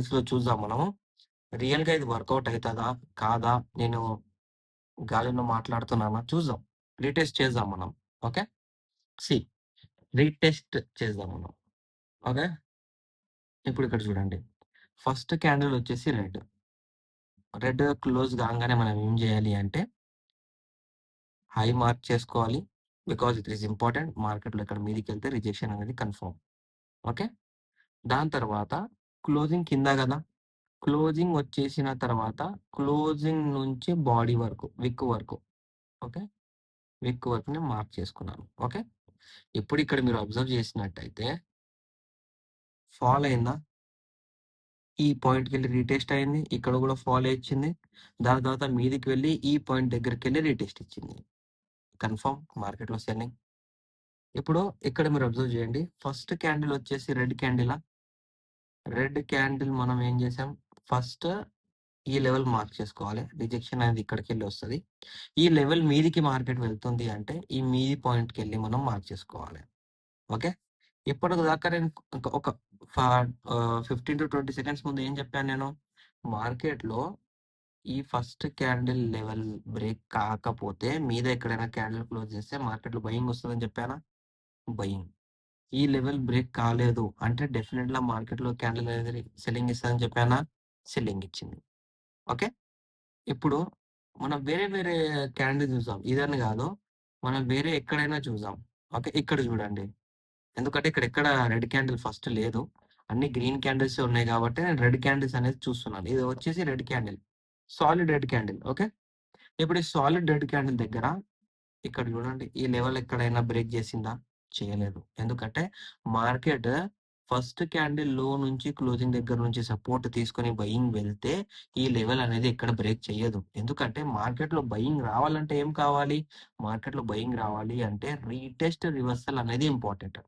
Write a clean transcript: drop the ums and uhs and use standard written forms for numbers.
లో చూద్దాం మనము. రియల్‌గా ఇది వర్కౌట్ అయితదా? కాదా? నేను గాలిలో మాట్లాడుతున్నానా? చూద్దాం. రీటెస్ట్ చేద్దాం మనం. ఓకే. సీ రీటెస్ట్ చేద్దాం మనం. ఓకే. ఇప్పుడు ఇక్కడ చూడండి. ఫస్ట్ క్యాండిల్ వచ్చేసి రెడ్. రెడ్ క్లోజ్ కాంగానే మనం ఏం చేయాలి అంటే హై మార్క్ చేసుకోవాలి. Because it is important. మార్కెట్‌లో ఇక్కడ మీదికెళ్తే రిజెక్షన్ అనేది కన్ఫర్మ్. ఓకే. దాని తర్వాత క్లోజింగ్ కింద గదా! క్లోజింగ్ వచ్చేసిన తర్వాత క్లోజింగ్ నుంచి బాడీ వరకు, విక్ వరకు. ఓకే. విక్ వరకుని మార్క్ చేసుకున్నాను. ఓకే. ఇప్పుడు ఇక్కడ మీరు అబ్జర్వ్ చేసినట్టయితే ఫాల్ అయిందా? ఈ పాయింట్‌కెళ్ళి రీటెస్ట్ అయింది. ఇక్కడ కూడా ఫాల్ ఇచ్చింది. దాని తర్వాత మీదికి వెళ్లి ఈ పాయింట్ దగ్గరికెళ్ళి రీటెస్ట్ ఇచ్చింది. కన్ఫర్మ్ మార్కెట్‌లో సెల్లింగ్. ఇప్పుడు ఇక్కడ మీరు అబ్జర్వ్ చేయండి. ఫస్ట్ క్యాండిల్ వచ్చేసి రెడ్ క్యాండిలా? రెడ్ క్యాండిల్ మనం ఏం చేసాం? ఫస్ట్ ఈ లెవెల్ మార్క్ చేసుకోవాలి. రిజెక్షన్ అనేది ఇక్కడికెళ్ళి వస్తది. ఈ లెవెల్ మీదికి మార్కెట్ వెళ్తుంది అంటే ఈ మీది పాయింట్‌కెళ్ళి మనం మార్క్ చేసుకోవాలి. ఓకే. ఇప్పటిదాకా నేను ఒక 15-20 సెకండ్స్ ముందు ఏం చెప్పాను నేను? మార్కెట్‌లో ఈ ఫస్ట్ క్యాండిల్ లెవెల్ బ్రేక్ కాకపోతే మీద ఎక్కడైనా క్యాండిల్ క్లోజ్ చేస్తే మార్కెట్‌లో బయింగ్ వస్తదని చెప్పానా? బయింగ్. ఈ లెవెల్ బ్రేక్ కాలేదు అంటే డెఫినిట్‌గా మార్కెట్‌లో క్యాండిల్ అనేది సెల్లింగ్ ఇస్తదని చెప్పానా? సెల్లింగ్ ఇచ్చింది. ఓకే. ఇప్పుడు మనం వేరే వేరే క్యాండిల్ చూసాం. ఇదని కాదు. మనం వేరే ఎక్కడైనా చూసాం. ఓకే. ఇక్కడ చూడండి. ఎందుకంటే ఇక్కడెక్కడ రెడ్ క్యాండిల్ ఫస్ట్ లేదు. అన్ని గ్రీన్ క్యాండిల్సే ఉన్నాయి కాబట్టి నేను రెడ్ క్యాండిల్స్ అనేది చూస్తున్నాను. ఇది వచ్చేసి red candle. Solid red candle. Okay. ఇప్పుడు ఈ సాలిడ్ రెడ్ క్యాండిల్ దగ్గర ఇక్కడ చూడండి. ఈ లెవెల్ ఎక్కడైనా బ్రేక్ చేసిందా? చేయలేదు. ఎందుకంటే మార్కెట్ ఫస్ట్ క్యాండిల్ లో నుంచి క్లోజింగ్ దగ్గర నుంచి సపోర్ట్ తీసుకొని బయింగ్ వెళ్తే ఈ లెవెల్ అనేది ఎక్కడ బ్రేక్ చేయదు. ఎందుకంటే మార్కెట్‌లో బయింగ్ రావాలంటే ఏం కావాలి? మార్కెట్‌లో బయింగ్ రావాలి అంటే రీటెస్ట్, రివర్సల్ అనేది ఇంపార్టెంట్.